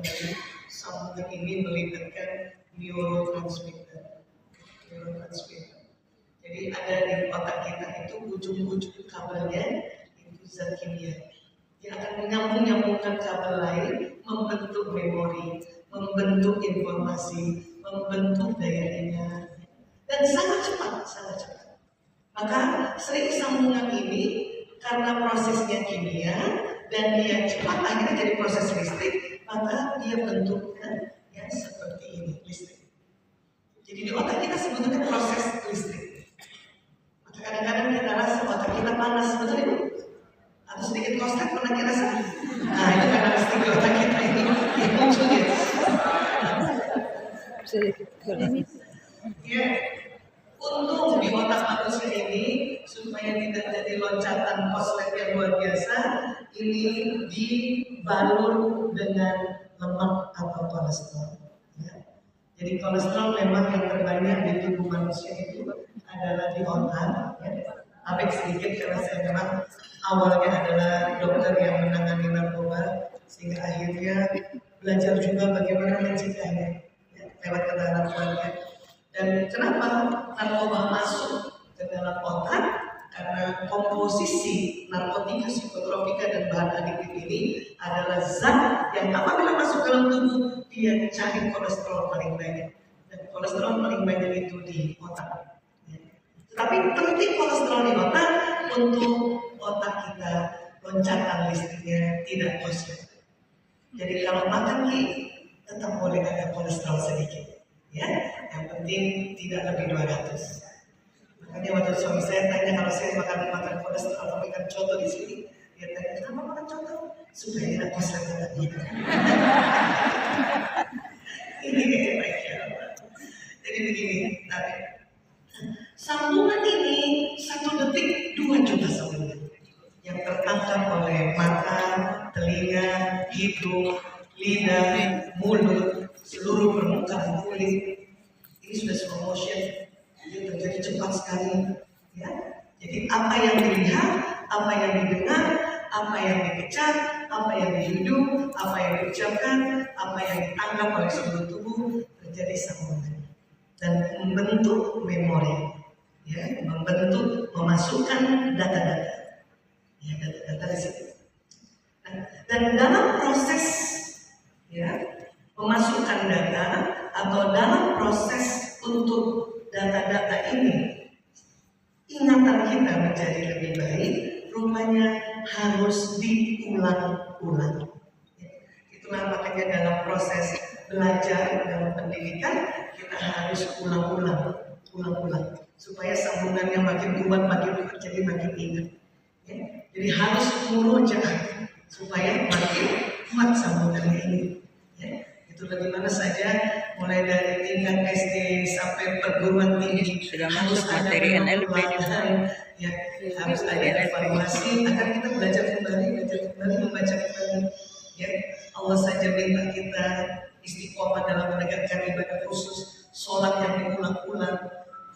dari sambungan ini melibatkan neurotransmitter. Jadi ada di otak kita itu ujung-ujung kabelnya itu zat kimia yang akan menyambung-nyambungkan kabel lain, membentuk memori, membentuk informasi, membentuk daya ingat, dan sangat cepat. Maka sering sambungan ini karena prosesnya kimia dan dia cepat akhirnya jadi proses listrik, maka dia bentuknya ya seperti ini, listrik. Jadi di otak kita sebetulnya proses listrik. Maka kadang-kadang kita rasa otak kita panas, betul itu? Atau sedikit koslet pernah kita rasa? Nah itu karena listrik di otak kita ini yang muncul gitu. Ya, untung di otak manusia ini supaya tidak jadi loncatan koslet yang luar biasa, ini dibalur dengan lemak atau kolesterol. Ya. Jadi kolesterol memang yang terbanyak di tubuh manusia itu adalah di otak. Ya. Apek sedikit karena saya memang awalnya adalah dokter yang menangani narkoba, sehingga akhirnya belajar juga bagaimana mencegahnya ya, lewat keterangan keluarga. Dan kenapa narkoba masuk ke dalam otak? Karena komposisi narkotika, psikotropika, dan bahan adiktif ini adalah zat yang apabila masuk ke dalam tubuh, dia cari kolesterol paling banyak. Dan kolesterol paling banyak itu di otak. Tapi penting kolesterol di otak untuk otak kita loncatan listriknya tidak koslet. Jadi kalau makan tetap boleh ada kolesterol sedikit. Ya, yang penting tidak lebih 200. Makanya waktu suami saya tanya kalau saya makan kolesterol atau makan coto di sini, dia tanya kenapa makan coto? Supaya tidak koslet lagi. Ini baiknya. Jadi begini, sambungan ini 1 detik 2 juta sambungan yang tertangkap oleh mata, telinga, hidung, lidah, mulut, seluruh permukaan kulit. Ini sudah slow motion, ini terjadi cepat sekali. Ya. Jadi apa yang dilihat, apa yang didengar, apa yang dikejar, apa yang dihidup, apa yang diucapkan, apa yang ditangkap oleh seluruh tubuh terjadi sambungan dan membentuk memori. Ya, membentuk, memasukkan data-data, ya data-data di situ. Dan dalam proses, ya memasukkan data atau dalam proses untuk data-data ini, ingatan kita menjadi lebih baik, rupanya harus diulang-ulang. Ya, itulah makanya dalam proses belajar dalam pendidikan kita harus ulang-ulang supaya sambungannya makin kuat, makin jadi makin ingat. Ya. Jadi harus murojaah supaya makin kuat sambungannya ini. Ya. Itu bagaimana saja mulai dari tingkat SD sampai perguruan tinggi sudah harus masuk ada materi NLP ya, harus ada evaluasi agar kita belajar kembali membaca kembali. Ya. Allah saja minta kita istiqomah dalam menegakkan ibadah khusus, sholat yang diulang-ulang,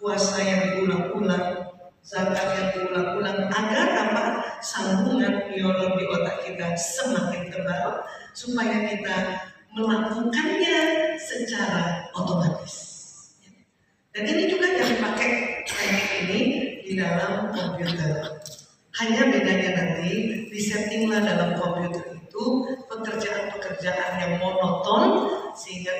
puasa yang diulang-ulang, zakat yang diulang-ulang, agar apa? Sambungan neurone di otak kita semakin tebal supaya kita melakukannya secara otomatis. Dan ini juga yang dipakai teknik ini di dalam komputer. Hanya bedanya nanti disettinglah dalam komputer itu pekerjaan-pekerjaan yang monoton sehingga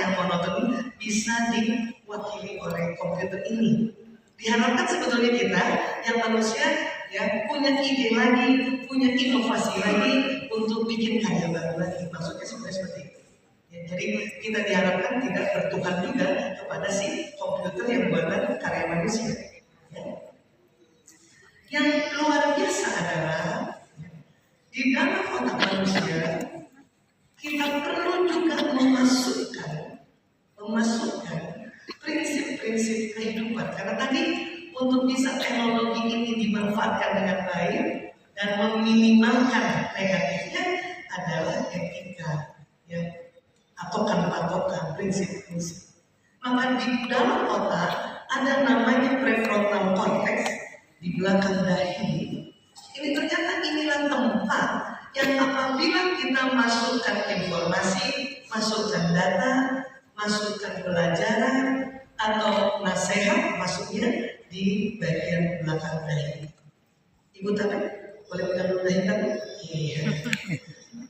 yang monoton bisa diwakili oleh komputer ini. Diharapkan sebetulnya kita yang manusia ya punya ide lagi, punya inovasi lagi untuk bikin karya baru lagi. Maksudnya sebenarnya seperti itu. Ya, jadi kita diharapkan tidak bertuhan juga kepada si komputer yang buatan karya manusia. Ya. Yang luar biasa adalah di dalam otak manusia kita perlu juga memasukkan prinsip-prinsip kehidupan. Karena tadi untuk bisa teknologi ini dimanfaatkan dengan baik dan meminimalkan negatifnya adalah etika, ya, patokan prinsip-prinsip. Maka di dalam otak ada namanya prefrontal cortex di belakang dahi. Ini ternyata inilah tempat yang apabila kita masukkan informasi, masukkan data, masukkan pelajaran, atau nasihat masuknya di bagian belakang dahi. Ibu tahu? Boleh pegang dahi kamu? Iya.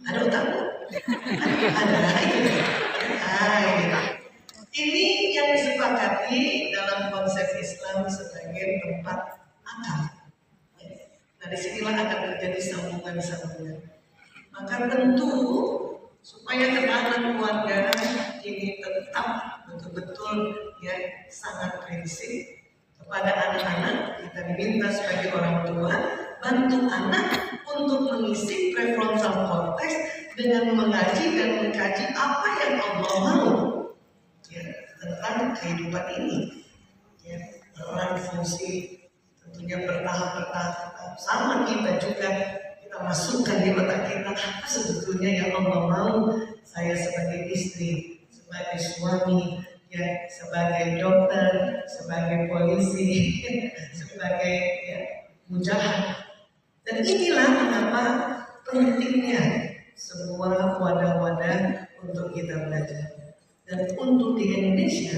Ada otakmu? Ada. Ini yang disepakati dalam konsep Islam sebagai tempat akal. Nah, disinilah akan terjadi sambungan-sambungan. Maka tentu supaya ketahanan keluarga ini tetap betul-betul ya sangat prinsip kepada anak-anak, kita diminta sebagai orang tua bantu anak untuk mengisi prefrontal cortex dengan mengaji dan mengkaji apa yang Allah mau ya, tentang kehidupan ini ya, peran fungsi tentunya bertahap-tahap sama kita juga kita masukkan di otak kita apa sebetulnya yang Allah mau saya sebagai istri, sebagai suami ya, sebagai dokter, sebagai polisi, sebagai ya, mujahid. Dan inilah mengapa pentingnya semua wadah-wadah untuk kita belajar. Dan untuk di Indonesia,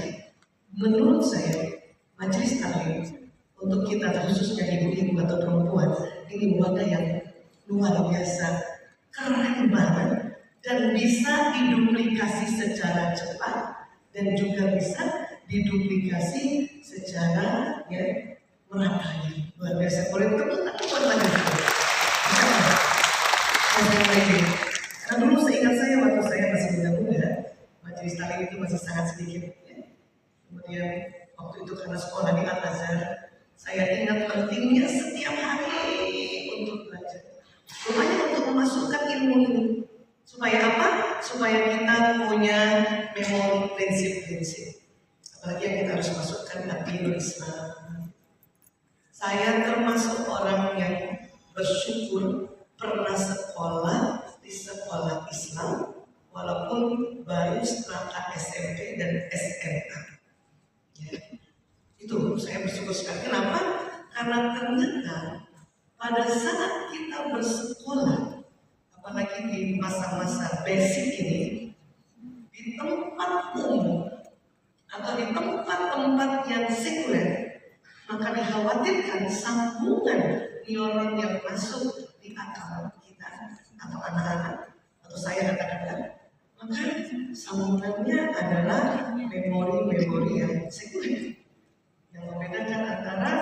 menurut saya, majelis taklim untuk kita khususnya ibu-ibu atau perempuan ini wadah yang luar biasa, keren banget dan bisa diduplikasi secara cepat dan juga bisa diduplikasi secara ya merata. Luar biasa. Boleh tepuk tangan buat majelis. Karena dulu seingat saya waktu saya masih muda-muda, majelis taklim itu masih sangat sedikit. Ya. Kemudian waktu itu karena sekolah di Al-Azhar, saya ingat pentingnya setiap hari untuk belajar. Rupanya untuk memasukkan ilmu ini. Supaya apa? Supaya kita punya memori prinsip-prinsip. Apalagi yang kita harus masukkan aqidah Islam. Saya termasuk orang yang bersyukur pernah sekolah di sekolah Islam walaupun baru setelah SMP dan SMA. Ya. Itu saya bersyukur sekali. Kenapa? Karena ternyata pada saat kita bersekolah, apalagi di masa-masa basic ini, di tempat umum atau di tempat-tempat yang sekuler, maka dikhawatirkan sambungan neuron yang masuk di akal kita atau anak-anak atau saya katakan, maka sambungannya adalah memori-memori yang sekuler yang membedakan antara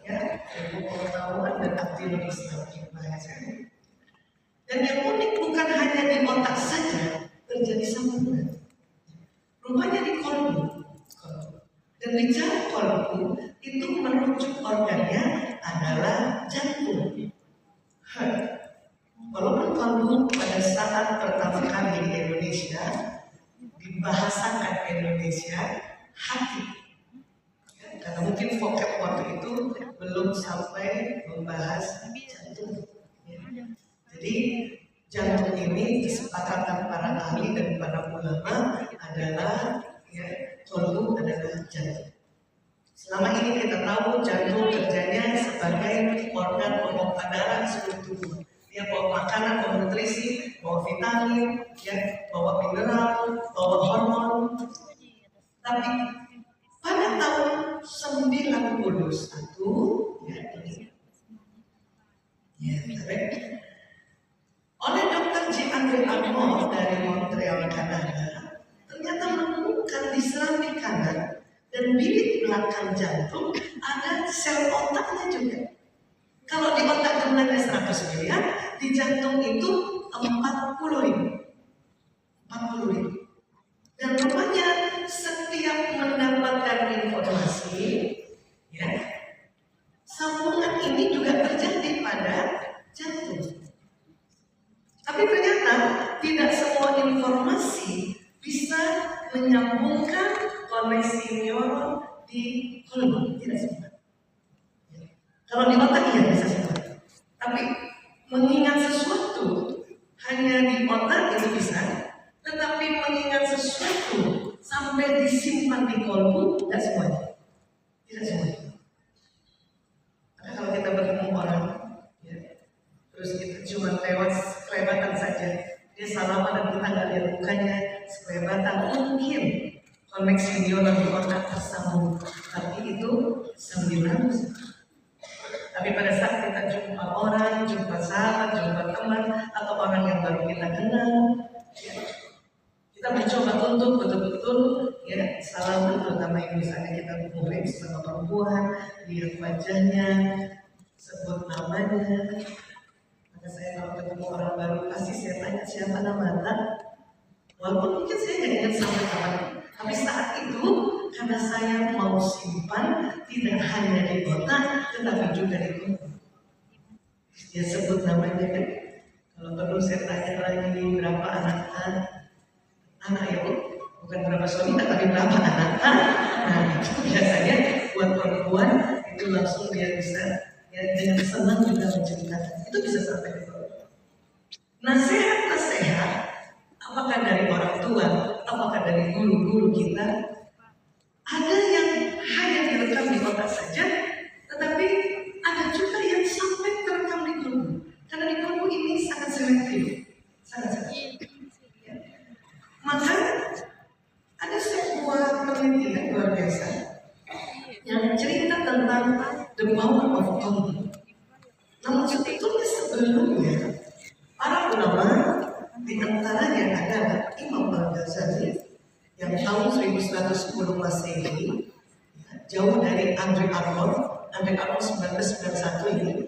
ya ilmu pengetahuan dan aktivitas Islam yang bahasanya. Dan yang unik bukan hanya di otak saja terjadi sambungan, rupanya di kolbu. Dan bicara kolbu itu merujuk organnya adalah jantung. Walaupun kolbu pada saat pertama kali di Indonesia dibahasakan Indonesia hati, ya, karena mungkin vocab waktu itu belum sampai membahas jantung. Ya. Jadi jantung ini kesepakatan para ahli dan para ulama adalah ya, kolbu adalah jantung. Selama ini kita tahu jantung kerjanya sebagai organ pemompa darah seluruh tubuh. Dia bawa makanan, bawa nutrisi, bawa vitamin, ya, bawa mineral, bawa hormon. Tapi pada tahun 91 ya ini. Ya, oleh Dr. J. Andre Armour dari Montreal, Kanada, ternyata menemukan di serambi kanan dan bilik belakang jantung ada sel otaknya juga. Kalau di otak jumlahnya 100 miliar, di jantung itu 40.000. Dan rupanya setiap mendapatkan informasi, ya, sambungan ini juga terjadi pada jantung. Tapi ternyata tidak semua informasi bisa menyambungkan koneksi neuron di kolbu, tidak semua. Kalau di otak iya bisa semua. Tapi mengingat sesuatu hanya di otak itu bisa, tetapi mengingat sesuatu sampai disimpan di kolbu tidak semuanya. Tidak semuanya. Karena kalau kita bertemu orang, ya, terus kita cuma lewat kelewatan saja, dia salaman dan kita nggak lihat mukanya, supaya batang mungkin koneksi neuron di otak tersambung. Tapi itu 9. Tapi pada saat kita jumpa orang, jumpa sahabat, jumpa teman, atau orang yang baru kita kenal, ya, kita mencoba untuk betul-betul ya salaman, terutama yang misalnya kita mulai sama perempuan, lihat wajahnya, sebut namanya. Maka saya kalau ketemu orang baru pasti saya tanya siapa nama Anda. Walaupun mungkin saya nggak ingat sampai kapan, tapi saat itu karena saya mau simpan tidak hanya di otak tetapi juga di tubuh. Dia sebut namanya kan. Kalau perlu saya tanya lagi berapa anak ya Bu? Bukan berapa suami tapi berapa anak. Nah itu biasanya buat perempuan itu langsung dia bisa ya dengan senang juga menceritakan. Itu bisa sampai ke bawah. Nasihat apakah dari orang tua, apakah dari guru-guru kita, ada yang hanya direkam di otak saja, tetapi ada juga yang sampai terekam di guru. Karena di guru ini sangat selektif, sangat. Maka ada sebuah penelitian luar biasa yang cerita tentang the power of tone. Namun sebetulnya sebelumnya para ulama di antaranya adalah Imam Al-Ghazali yang tahun 1110 Masehi, jauh dari Andre Arnold 1991 ini,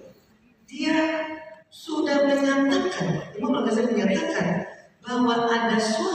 dia sudah menyatakan, Imam Al-Ghazali menyatakan bahwa ada suatu